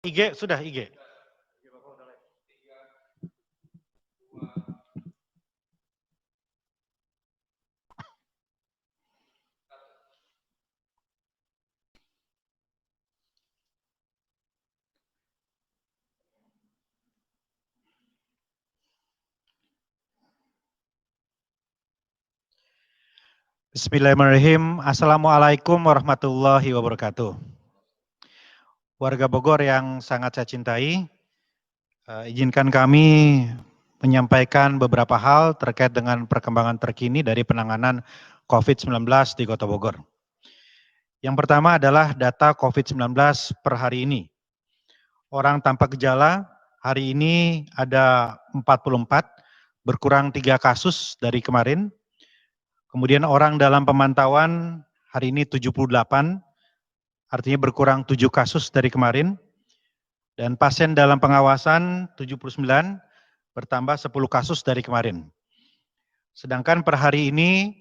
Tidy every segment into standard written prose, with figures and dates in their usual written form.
IG sudah IG. Bismillahirrahmanirrahim. Assalamualaikum warahmatullahi wabarakatuh. Warga Bogor yang sangat saya cintai, izinkan kami menyampaikan beberapa hal terkait dengan perkembangan terkini dari penanganan COVID-19 di Kota Bogor. Yang pertama adalah data COVID-19 per hari ini. Orang tanpa gejala hari ini ada 44, berkurang 3 kasus dari kemarin. Kemudian orang dalam pemantauan hari ini 78, artinya berkurang 7 kasus dari kemarin. Dan pasien dalam pengawasan 79, bertambah 10 kasus dari kemarin. Sedangkan per hari ini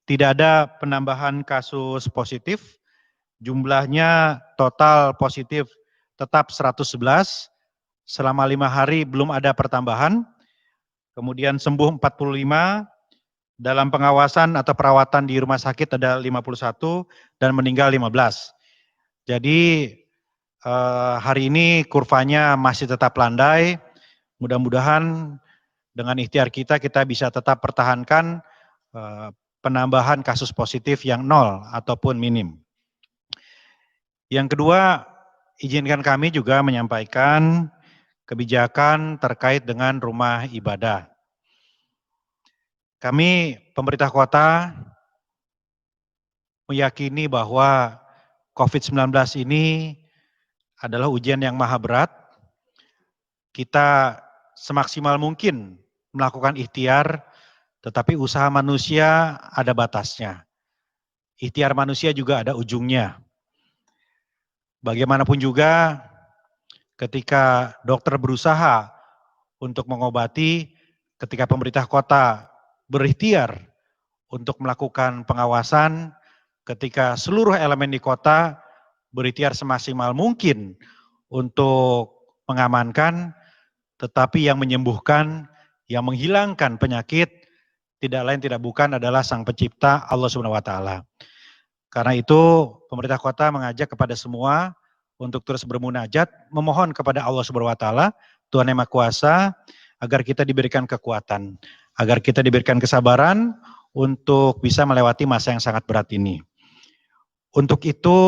tidak ada penambahan kasus positif, jumlahnya total positif tetap 111, selama 5 hari belum ada pertambahan, kemudian sembuh 45, dalam pengawasan atau perawatan di rumah sakit ada 51 dan meninggal 15. Jadi hari ini kurvanya masih tetap landai. Mudah-mudahan dengan ikhtiar kita bisa tetap pertahankan penambahan kasus positif yang 0 ataupun minim. Yang kedua, izinkan kami juga menyampaikan kebijakan terkait dengan rumah ibadah. Kami pemerintah kota meyakini bahwa COVID-19 ini adalah ujian yang maha berat. Kita semaksimal mungkin melakukan ikhtiar, tetapi usaha manusia ada batasnya. Ikhtiar manusia juga ada ujungnya. Bagaimanapun juga ketika dokter berusaha untuk mengobati, ketika pemerintah kota berikhtiar untuk melakukan pengawasan, ketika seluruh elemen di kota berikhtiar semaksimal mungkin untuk mengamankan, tetapi yang menyembuhkan, yang menghilangkan penyakit, tidak lain tidak bukan adalah Sang Pencipta Allah Subhanahu wa Ta'ala. Karena itu pemerintah kota mengajak kepada semua untuk terus bermunajat, memohon kepada Allah Subhanahu wa Ta'ala, Tuhan Yang Maha Kuasa, agar kita diberikan kekuatan, agar kita diberikan kesabaran untuk bisa melewati masa yang sangat berat ini. Untuk itu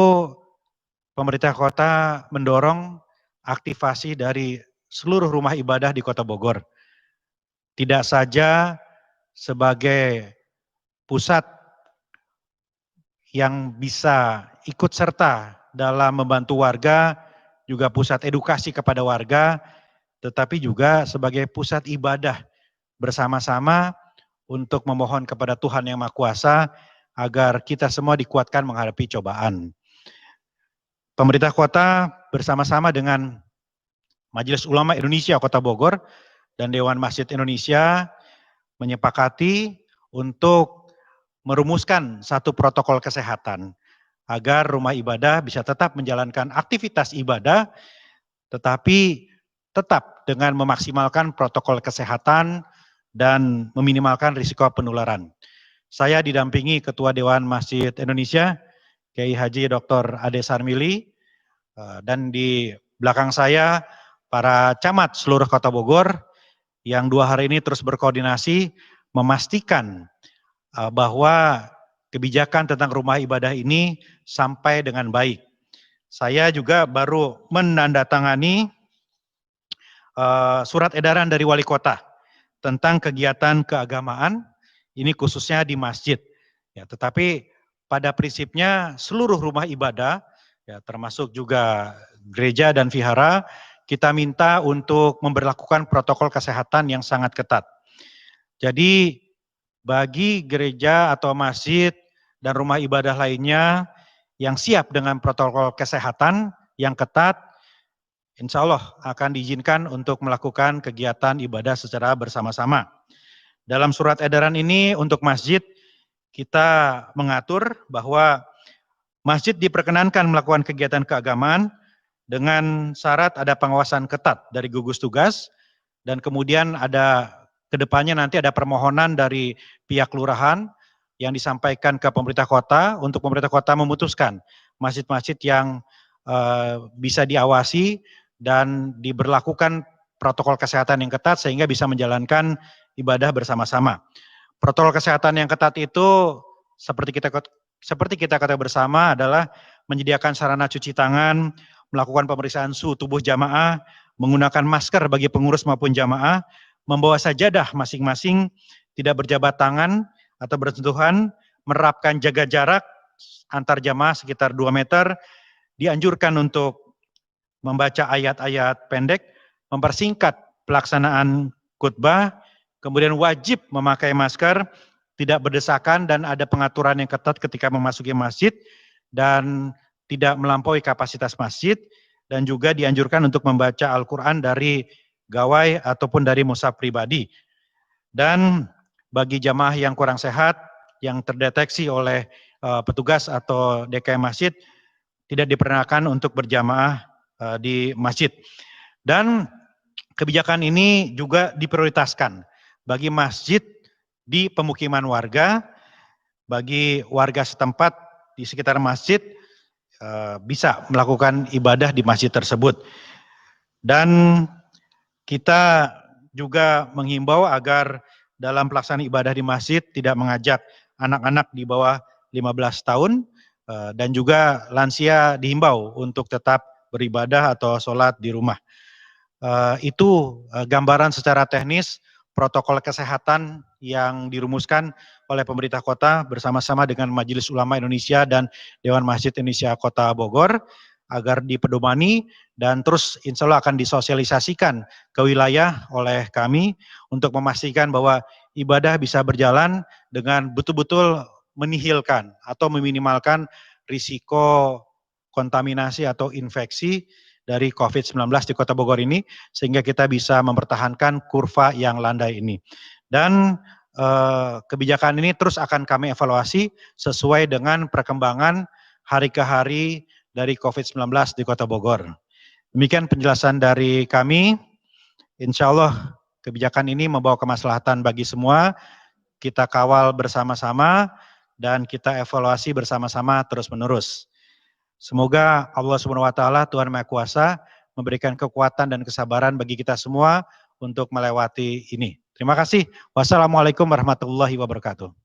pemerintah kota mendorong aktivasi dari seluruh rumah ibadah di Kota Bogor. Tidak saja sebagai pusat yang bisa ikut serta dalam membantu warga, juga pusat edukasi kepada warga, tetapi juga sebagai pusat ibadah bersama-sama untuk memohon kepada Tuhan Yang Maha Kuasa agar kita semua dikuatkan menghadapi cobaan. Pemerintah kota bersama-sama dengan Majelis Ulama Indonesia Kota Bogor dan Dewan Masjid Indonesia menyepakati untuk merumuskan satu protokol kesehatan agar rumah ibadah bisa tetap menjalankan aktivitas ibadah, tetapi tetap dengan memaksimalkan protokol kesehatan dan meminimalkan risiko penularan. Saya didampingi Ketua Dewan Masjid Indonesia, Kiai Haji Dr. Ade Sarmili, dan di belakang saya para camat seluruh Kota Bogor yang 2 hari ini terus berkoordinasi memastikan bahwa kebijakan tentang rumah ibadah ini sampai dengan baik. Saya juga baru menandatangani surat edaran dari wali kota tentang kegiatan keagamaan, ini khususnya di masjid. Ya, tetapi pada prinsipnya seluruh rumah ibadah, ya, termasuk juga gereja dan vihara, kita minta untuk memberlakukan protokol kesehatan yang sangat ketat. Jadi bagi gereja atau masjid dan rumah ibadah lainnya yang siap dengan protokol kesehatan yang ketat, insya Allah akan diizinkan untuk melakukan kegiatan ibadah secara bersama-sama. Dalam surat edaran ini untuk masjid, kita mengatur bahwa masjid diperkenankan melakukan kegiatan keagamaan dengan syarat ada pengawasan ketat dari gugus tugas, dan kemudian ada kedepannya nanti ada permohonan dari pihak kelurahan yang disampaikan ke pemerintah kota untuk pemerintah kota memutuskan masjid-masjid yang bisa diawasi dan diberlakukan protokol kesehatan yang ketat sehingga bisa menjalankan ibadah bersama-sama. Protokol kesehatan yang ketat itu seperti kita ketahui bersama adalah menyediakan sarana cuci tangan, melakukan pemeriksaan suhu tubuh jamaah, menggunakan masker bagi pengurus maupun jamaah, membawa sajadah masing-masing, tidak berjabat tangan atau bersentuhan, menerapkan jaga jarak antar jamaah sekitar 2 meter, dianjurkan untuk membaca ayat-ayat pendek, mempersingkat pelaksanaan khutbah, kemudian wajib memakai masker, tidak berdesakan dan ada pengaturan yang ketat ketika memasuki masjid dan tidak melampaui kapasitas masjid, dan juga dianjurkan untuk membaca Al-Quran dari gawai ataupun dari mushaf pribadi. Dan bagi jamaah yang kurang sehat, yang terdeteksi oleh petugas atau DKM masjid, tidak diperkenankan untuk berjamaah di masjid. Dan kebijakan ini juga diprioritaskan bagi masjid di pemukiman warga, bagi warga setempat di sekitar masjid bisa melakukan ibadah di masjid tersebut. Dan kita juga menghimbau agar dalam pelaksanaan ibadah di masjid tidak mengajak anak-anak di bawah 15 tahun dan juga lansia dihimbau untuk tetap beribadah atau sholat di rumah. Itu gambaran secara teknis protokol kesehatan yang dirumuskan oleh pemerintah kota bersama-sama dengan Majelis Ulama Indonesia dan Dewan Masjid Indonesia Kota Bogor agar dipedomani dan terus insya Allah akan disosialisasikan ke wilayah oleh kami untuk memastikan bahwa ibadah bisa berjalan dengan betul-betul menihilkan atau meminimalkan risiko kontaminasi atau infeksi dari COVID-19 di Kota Bogor ini, sehingga kita bisa mempertahankan kurva yang landai ini. Dan kebijakan ini terus akan kami evaluasi sesuai dengan perkembangan hari ke hari dari COVID-19 di Kota Bogor. Demikian penjelasan dari kami. Insya Allah kebijakan ini membawa kemaslahatan bagi semua. Kita kawal bersama-sama dan kita evaluasi bersama-sama terus-menerus. Semoga Allah SWT, Tuhan Maha Kuasa, memberikan kekuatan dan kesabaran bagi kita semua untuk melewati ini. Terima kasih. Wassalamualaikum warahmatullahi wabarakatuh.